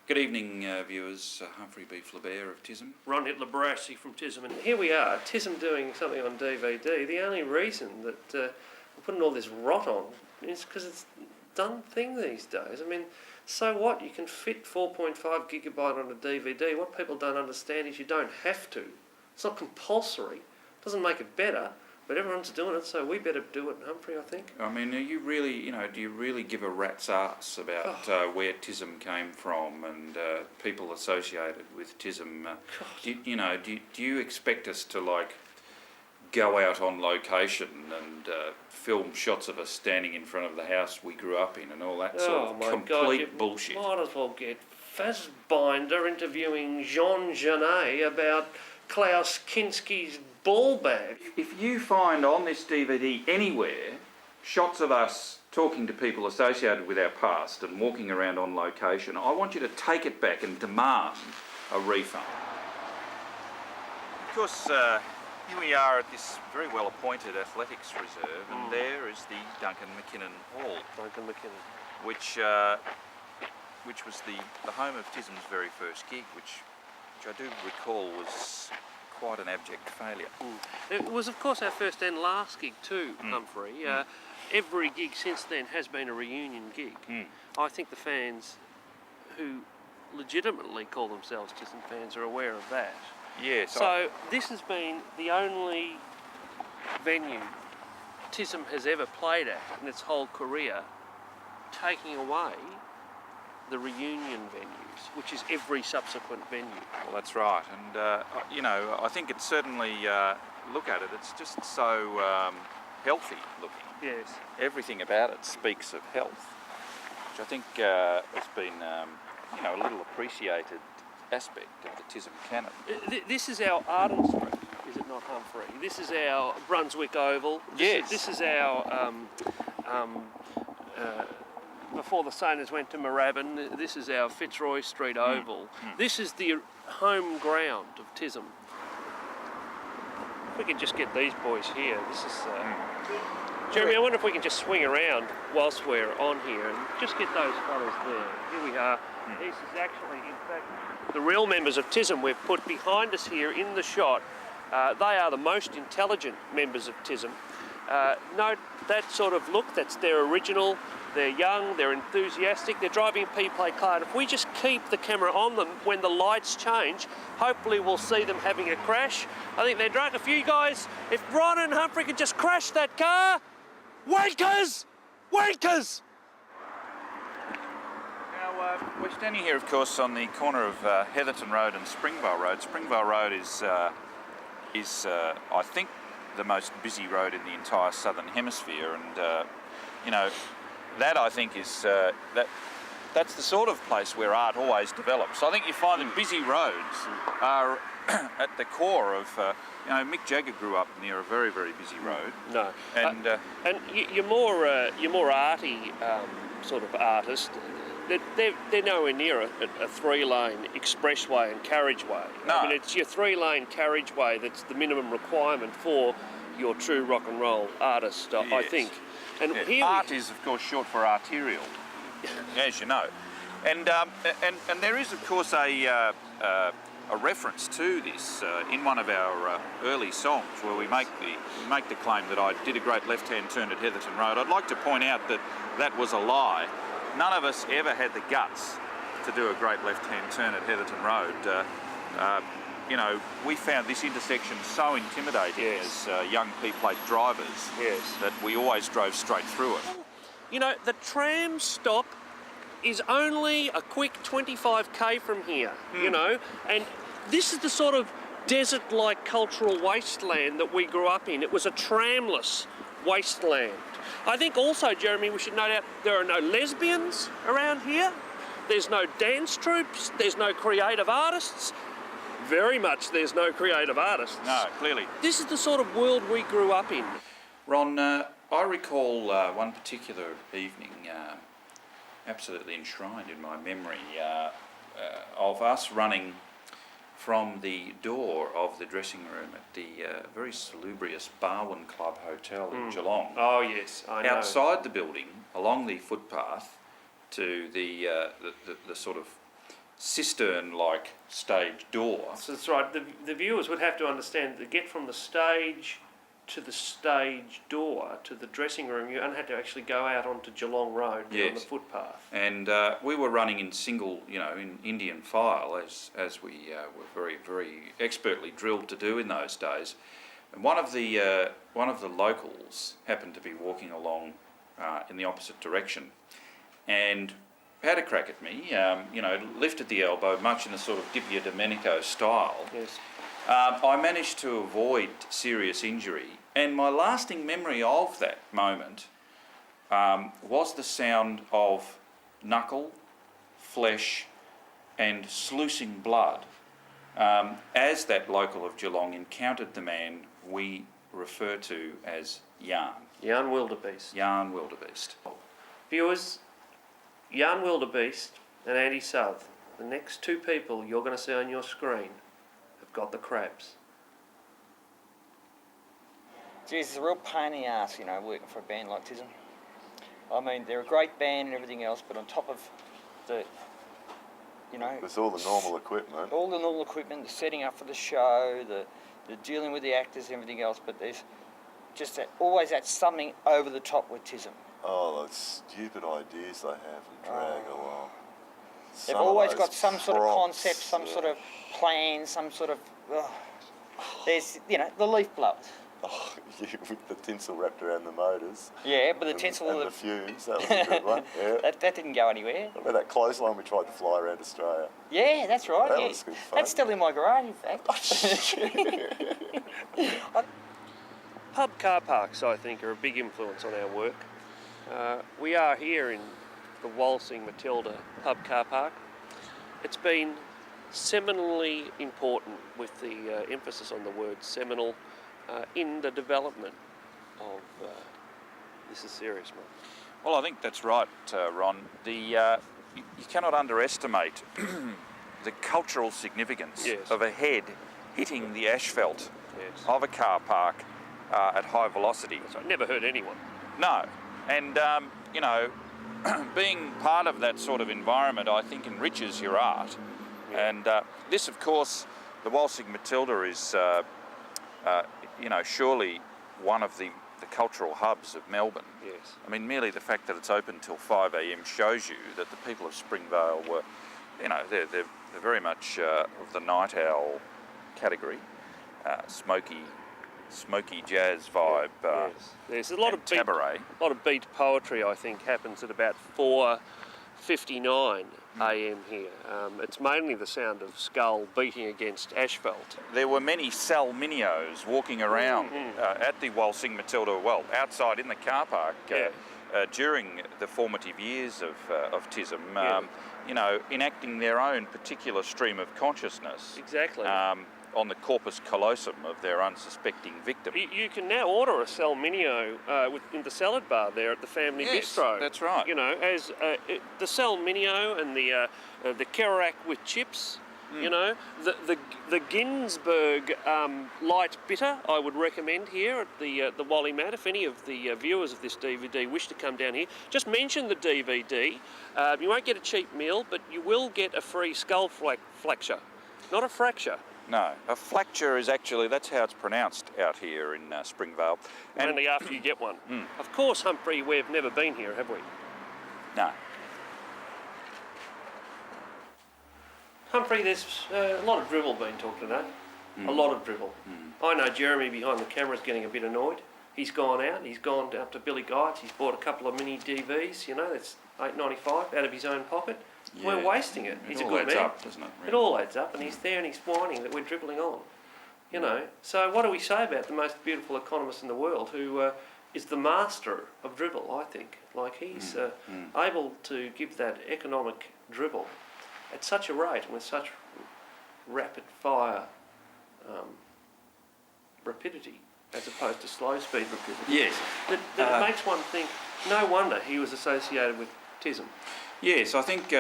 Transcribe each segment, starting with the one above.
Good evening, viewers. Humphrey B. Flabert of TISM. Ron Hitler Barassi from TISM, and here we are, TISM doing something on DVD. The only reason that we're putting all this rot on is because it's a done thing these days. I mean, so what? You can fit 4.5 gigabyte on a DVD. What people don't understand is you don't have to. It's not compulsory. It doesn't make it better, but everyone's doing it, so we better do it, Humphrey, I think. I mean, are you really, do you really give a rat's ass about where TISM came from and people associated with TISM? Do you expect us to, like, go out on location and film shots of us standing in front of the house we grew up in and all that sort of complete bullshit? Might as well get Fassbinder interviewing Jean Genet about Klaus Kinski's ball bag. If you find on this DVD anywhere shots of us talking to people associated with our past and walking around on location, I want you to take it back and demand a refund. Of course, here we are at this very well appointed athletics reserve, and there is the Duncan McKinnon Hall. Duncan McKinnon. Which was the home of TISM's very first gig, which I do recall was quite an abject failure. It was, of course, our first and last gig too, Humphrey. Every gig since then has been a reunion gig. I think the fans who legitimately call themselves TISM fans are aware of that. Yes. So this has been the only venue TISM has ever played at in its whole career, taking away the reunion venues, which is every subsequent venue. Well, that's right, and I think it's certainly, look at it, it's just so healthy looking. Yes. Everything about it speaks of health, which I think has been, a little appreciated aspect of the TISM canon. This is our Arden Street, is it not, Humphrey? This is our Brunswick Oval. This is our before the Saints went to Moorabbin, this is our Fitzroy Street Oval. This is the home ground of TISM. If we could just get these boys here, this is... Jeremy, I wonder if we can just swing around whilst we're on here and just get those fellas there. Here we are. This is actually, in fact, the real members of TISM we've put behind us here in the shot. They are the most intelligent members of TISM. Note that sort of look, that's their original. They're young, they're enthusiastic, they're driving a P-play car. And if we just keep the camera on them when the lights change, hopefully we'll see them having a crash. I think they're drunk. If you guys, if Ron and Humphrey could just crash that car, wankers! Wankers! Now, we're standing here, of course, on the corner of Heatherton Road and Springvale Road. Springvale Road is I think, the most busy road in the entire southern hemisphere, and that I think is that's the sort of place where art always develops. I think you find that busy roads are at the core of. Mick Jagger grew up near a very, very busy road. No, and you're more arty sort of artist. They're nowhere near a three-lane expressway and carriageway. No. I mean, it's your three-lane carriageway that's the minimum requirement for your true rock and roll artist, I think. And here art is, of course, short for arterial, as you know. And there is, of course, a reference to this in one of our early songs where we make the claim that I did a great left-hand turn at Heatherton Road. I'd like to point out that that was a lie. None of us ever had the guts to do a great left-hand turn at Heatherton Road. We found this intersection so intimidating as young P-plate drivers that we always drove straight through it. The tram stop is only a quick 25k from here, and this is the sort of desert-like cultural wasteland that we grew up in. It was a tramless wasteland. I think also, Jeremy, we should note out there are no lesbians around here. There's no dance troupes. There's no creative artists. Very much there's no creative artists. No, clearly. This is the sort of world we grew up in. Ron, I recall one particular evening, absolutely enshrined in my memory, of us running from the door of the dressing room at the very salubrious Barwon Club Hotel in Geelong. Oh yes, I know. Outside the building, along the footpath to the sort of cistern-like stage door. So that's right. The viewers would have to understand to get from the stage to the stage door to the dressing room, you only had to actually go out onto Geelong Road on the footpath. And we were running in single, in Indian file, as we were very, very expertly drilled to do in those days. And one of the locals happened to be walking along in the opposite direction, and had a crack at me. Lifted the elbow, much in the sort of Divya Domenico style. Yes. I managed to avoid serious injury, and my lasting memory of that moment was the sound of knuckle, flesh, and sluicing blood as that local of Geelong encountered the man we refer to as Jan. Jan Wildebeest. Jan Wildebeest. Viewers, Jan Wildebeest and Andy South, the next two people you're going to see on your screen, have got the crabs. Geez, it's a real pain in the ass, working for a band like TISM. I mean, they're a great band and everything else, but on top of the, There's all the normal equipment. all the normal equipment, the setting up for the show, the dealing with the actors and everything else, but there's just always that something over the top with TISM. Oh, those stupid ideas they have and drag along. They've always got some sort of concept, some sort of plan, some sort of... There's, the leaf blowers. Oh, with the tinsel wrapped around the motors. Yeah, but the tinsel... And the fumes, that was a good one. Yeah. that didn't go anywhere. Remember that clothesline we tried to fly around Australia? Yeah, that's right. That was good fun. That's still in my garage, in fact. Pub car parks, I think, are a big influence on our work. We are here in the Walsing Matilda pub car park. It's been seminally important, with the emphasis on the word seminal, in the development of This Is Serious, man. Well, I think that's right, Ron. You cannot underestimate the cultural significance of a head hitting the asphalt of a car park at high velocity. So I never hurt anyone. No. And, being part of that sort of environment, I think, enriches your art. Yeah. And this, of course, the Walsing Matilda is, surely one of the cultural hubs of Melbourne. Yes. I mean, merely the fact that it's open till 5 a.m. shows you that the people of Springvale were, they're very much of the night owl category, smoky jazz vibe. Yes. There's a lot of cabaret. A lot of beat poetry, I think, happens at about 4:59 a.m. here. It's mainly the sound of skull beating against asphalt. There were many Salminios walking around at the Walsing Matilda, outside in the car park during the formative years of TISM, enacting their own particular stream of consciousness. Exactly. On the corpus callosum of their unsuspecting victim. You can now order a Salminio in the salad bar there at the Family Bistro. That's right. As the Salminio and the Kerouac with chips. The Ginsberg light bitter I would recommend here at the Wally Mat. If any of the viewers of this DVD wish to come down here, just mention the DVD. You won't get a cheap meal, but you will get a free skull fracture, not a fracture. No, a fracture is actually, that's how it's pronounced out here in Springvale. And only after you get one. Of course, Humphrey, we've never been here, have we? No. Humphrey, there's a lot of drivel being talked today. A lot of drivel. I know Jeremy behind the camera is getting a bit annoyed. He's gone out, he's gone down to Billy Guide's, he's bought a couple of mini DVs, that's $8.95 out of his own pocket. Yeah. We're wasting it. He's a good man. It all adds up, doesn't it? Really? It all adds up, and he's there and he's whining that we're dribbling on. So what do we say about the most beautiful economist in the world, who is the master of dribble, I think. Like, he's able to give that economic dribble at such a rate and with such rapid fire rapidity, as opposed to slow speed rapidity. Yes. That it makes one think, no wonder he was associated with TISM. Yes, I think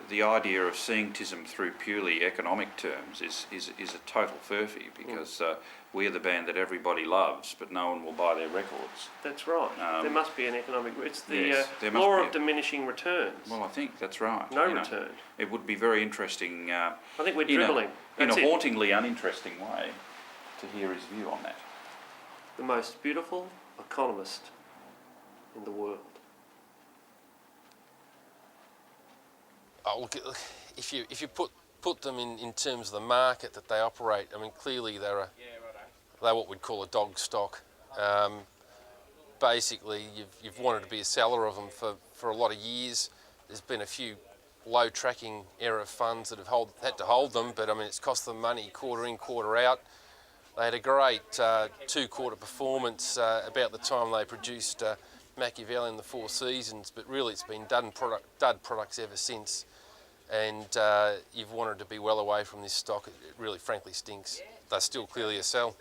the idea of seeing TISM through purely economic terms is a total furphy, because we're the band that everybody loves, but no one will buy their records. That's right. There must be an economic. It's the Yes, there must law be of diminishing returns. Well, I think that's right. No you know. return. It would be very interesting. I think we're dribbling. In a That's it. hauntingly uninteresting way, to hear his view on that. The most beautiful economist in the world. Oh, look, if you put them in terms of the market that they operate, I mean, clearly they're what we'd call a dog stock. Basically, you've wanted to be a seller of them for a lot of years. There's been a few low tracking error funds that have had to hold them, but I mean, it's cost them money quarter in, quarter out. They had a great 2-quarter performance about the time they produced Machiavelli in the Four Seasons, but really it's been dud products ever since. And you've wanted to be well away from this stock. It really, frankly, stinks. They're still clearly a sell.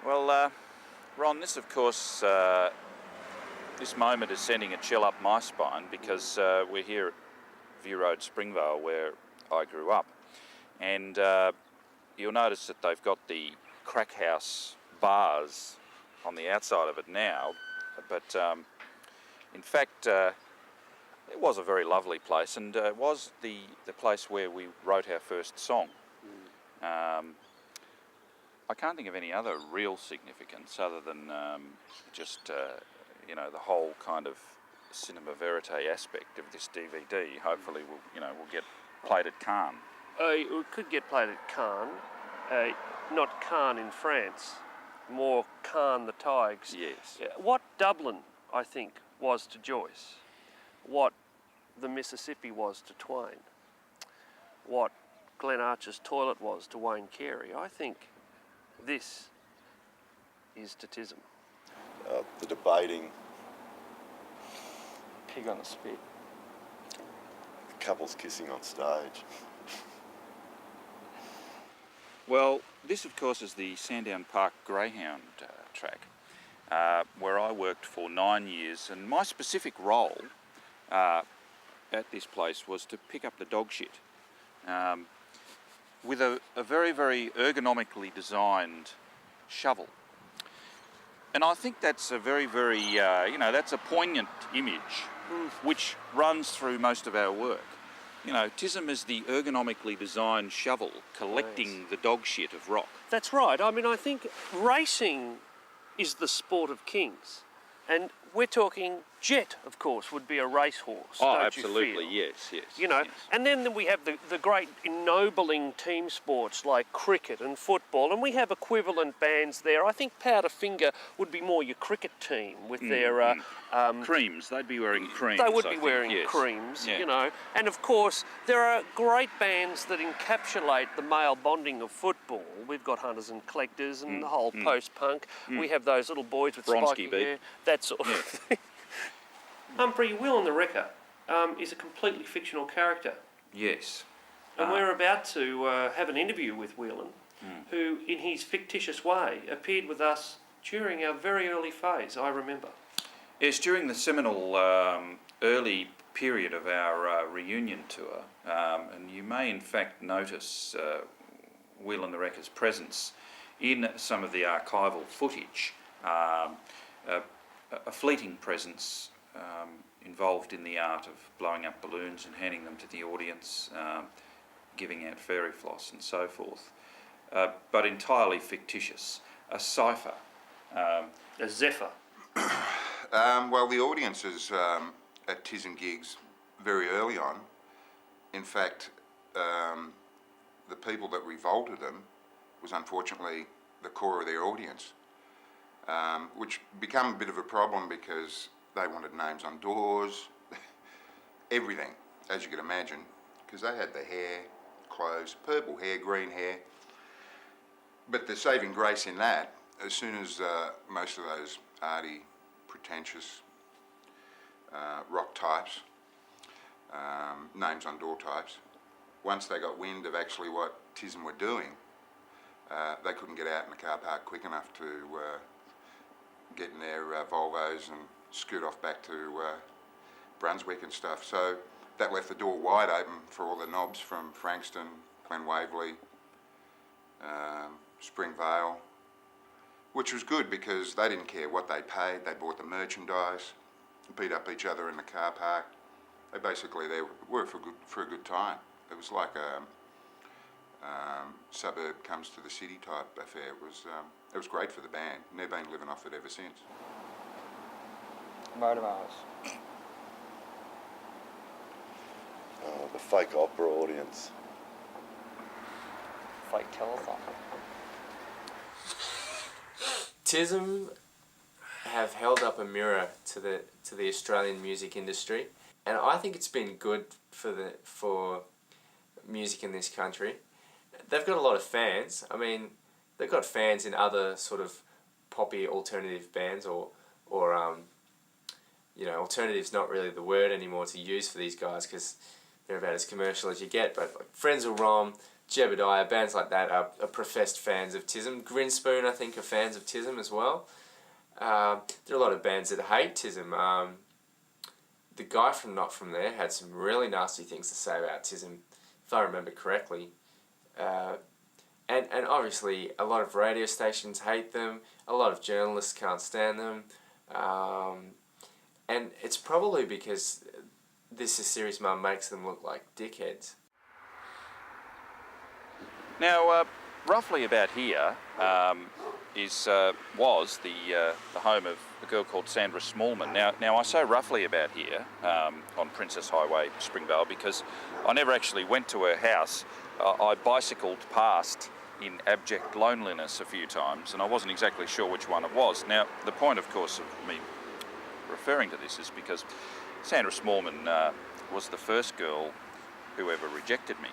Well, Ron, this, of course, this moment is sending a chill up my spine, because we're here at View Road, Springvale, where I grew up. And you'll notice that they've got the crack house bars on the outside of it now, but in fact it was a very lovely place, and it was the place where we wrote our first song. I can't think of any other real significance other than just you know, the whole kind of cinema verite aspect of this DVD. Hopefully we'll get played at Cannes. We could get played at Cannes, not Cannes in France, more Cannes the Tigers. Yes. What Dublin, I think, was to Joyce, what the Mississippi was to Twain, what Glen Archer's toilet was to Wayne Carey, I think this is to TISM. The debating, Pig on the spit. the couples kissing on stage. Well, this, of course, is the Sandown Park Greyhound track, where I worked for 9 years, and my specific role at this place was to pick up the dog shit with a very, very ergonomically designed shovel. And I think that's a very, very, that's a poignant image which runs through most of our work. You know, TISM is the ergonomically designed shovel collecting the dog shit of rock. That's right. I mean, I think racing is the sport of kings. And we're talking Jet, of course, would be a racehorse. Oh, don't absolutely, you feel? yes. You know, yes. and then we have the great ennobling team sports like cricket and football, and we have equivalent bands there. I think Powderfinger would be more your cricket team with their... creams, they'd be wearing creams. They would I be think, wearing yes. creams, Yeah. you know. And of course, there are great bands that encapsulate the male bonding of football. We've got Hunters and Collectors and the whole post-punk. We have those little boys with Bronski spiky beat. hair, that sort of thing. Humphrey, Will and the Wrecker is a completely fictional character. Yes. And we're about to have an interview with Whelan, who, in his fictitious way, appeared with us during our very early phase, I remember. Yes, during the seminal early period of our reunion tour, and you may in fact notice Will and the Wrecker's presence in some of the archival footage, a fleeting presence involved in the art of blowing up balloons and handing them to the audience, giving out fairy floss and so forth, but entirely fictitious, a cipher. A Zephyr. Well, the audiences at TISM gigs very early on, in fact, the people that revolted them was unfortunately the core of their audience, which became a bit of a problem because they wanted names on doors, everything, as you could imagine, because they had the hair, clothes, purple hair, green hair. But the saving grace in that, as soon as most of those arty, pretentious rock types, names on door types, once they got wind of actually what TISM were doing, they couldn't get out in the car park quick enough to get in their Volvos and scoot off back to Brunswick and stuff. So that left the door wide open for all the knobs from Frankston, Glen Waverley, Springvale, which was good because they didn't care what they paid. They bought the merchandise, beat up each other in the car park. They basically were for a good time. It was like a suburb comes to the city type affair. It was great for the band, and they've been living off it ever since. Motor mowers. Oh, the fake opera audience. Fake telethon. TISM have held up a mirror to the Australian music industry, and I think it's been good for music in this country. They've got a lot of fans. I mean, they've got fans in other sort of poppy alternative bands, or you know, alternative's not really the word anymore to use for these guys because they're about as commercial as you get. But like Frenzal Rhomb, Jebediah, bands like that are professed fans of TISM. Grinspoon, I think, are fans of TISM as well. There are a lot of bands that hate TISM. The guy from Not From There had some really nasty things to say about TISM, if I remember correctly. And obviously a lot of radio stations hate them, a lot of journalists can't stand them, and it's probably because This Is Serious Mum makes them look like dickheads. Now, roughly about here was the home of a girl called Sandra Smallman. Now I say roughly about here on Princess Highway, Springvale, because I never actually went to her house. I bicycled past in abject loneliness a few times, and I wasn't exactly sure which one it was. Now, the point, of course, of me referring to this is because Sandra Smallman was the first girl who ever rejected me.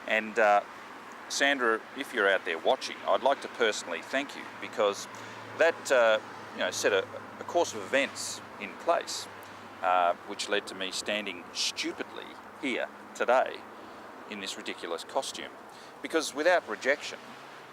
And Sandra, if you're out there watching, I'd like to personally thank you, because that set a course of events in place, which led to me standing stupidly here today in this ridiculous costume. Because without rejection,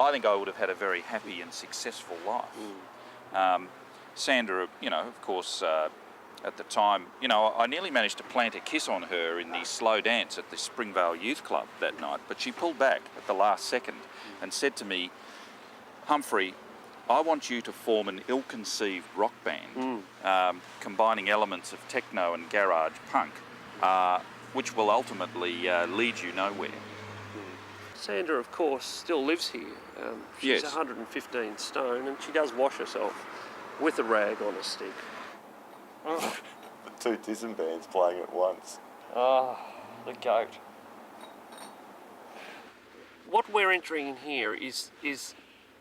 I think I would have had a very happy and successful life. Sandra, of course, at the time, I nearly managed to plant a kiss on her in the slow dance at the Springvale Youth Club that night, but she pulled back at the last second and said to me, "Humphrey, I want you to form an ill-conceived rock band, combining elements of techno and garage punk, which will ultimately lead you nowhere." Sandra, of course, still lives here. She's Yes. 115 stone, and she does wash herself with a rag on a stick. The two TISM bands playing at once. Oh, the goat. What we're entering here is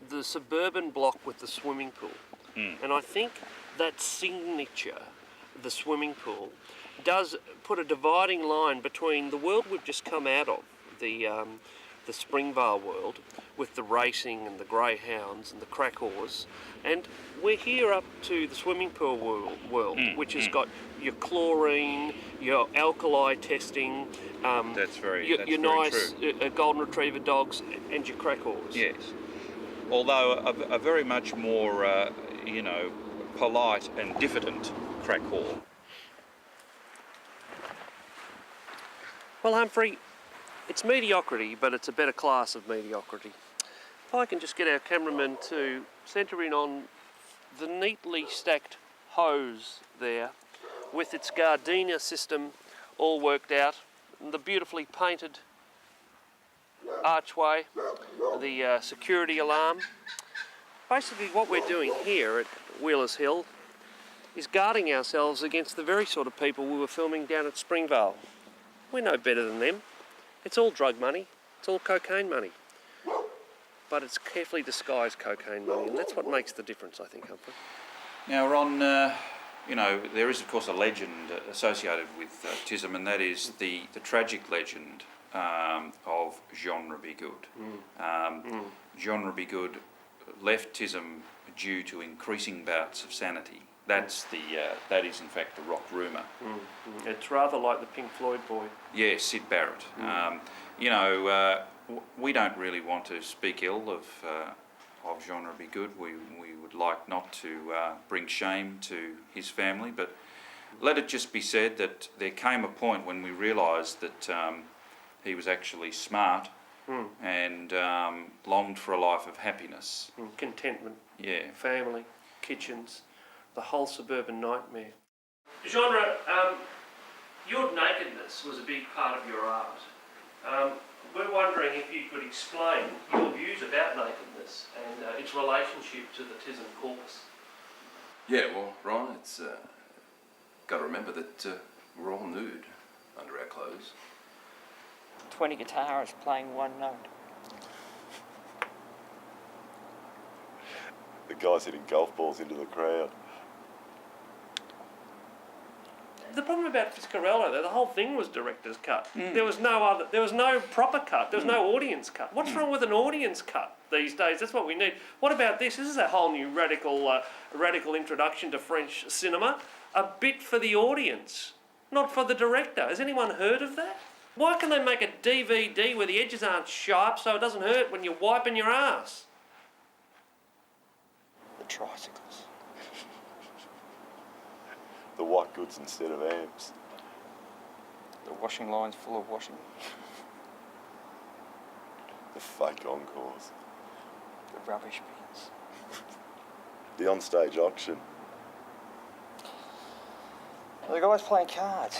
the suburban block with the swimming pool. And I think that signature, the swimming pool, does put a dividing line between the world we've just come out of, the Springvale world, with the racing and the greyhounds and the crackors, and we're here up to the swimming pool world, which has got your chlorine, your alkali testing, your nice true. golden retriever dogs, and your crackors. Yes. Although a very much more, polite and diffident crackor. Well, Humphrey, it's mediocrity, but it's a better class of mediocrity. If I can just get our cameraman to centre in on the neatly stacked hose there, with its Gardenia system all worked out, and the beautifully painted archway, the security alarm. Basically what we're doing here at Wheelers Hill is guarding ourselves against the very sort of people we were filming down at Springvale. We're no better than them. It's all drug money, it's all cocaine money. But it's carefully disguised cocaine money, and that's what makes the difference, I think, Humphrey. Now, Ron, there is, of course, a legend associated with TISM, and that is the tragic legend of Jean Robigood. Jean Robigood left TISM due to increasing bouts of sanity. That is in fact the rock rumour. It's rather like the Pink Floyd boy. Yes, Sid Barrett. We don't really want to speak ill of of genre be good. We would like not to bring shame to his family, but let it just be said that there came a point when we realised that he was actually smart and longed for a life of happiness. Contentment, Yeah. family, kitchens, the whole suburban nightmare. Genre, your nakedness was a big part of your art. We're wondering if you could explain your views about nakedness and its relationship to the TISM corpus. Yeah, well, Ryan, it's got to remember that we're all nude under our clothes. 20 guitarists playing one note. The guy's hitting golf balls into the crowd. The problem about Fiscarella, though, the whole thing was director's cut. There was no proper cut. There was no audience cut. What's wrong with an audience cut these days? That's what we need. What about this? This is a whole new radical introduction to French cinema. A bit for the audience, not for the director. Has anyone heard of that? Why can they make a DVD where the edges aren't sharp so it doesn't hurt when you're wiping your ass? The tricycles. The white goods instead of amps. The washing lines full of washing. The fake encores. The rubbish bins. The onstage auction. The guys playing cards.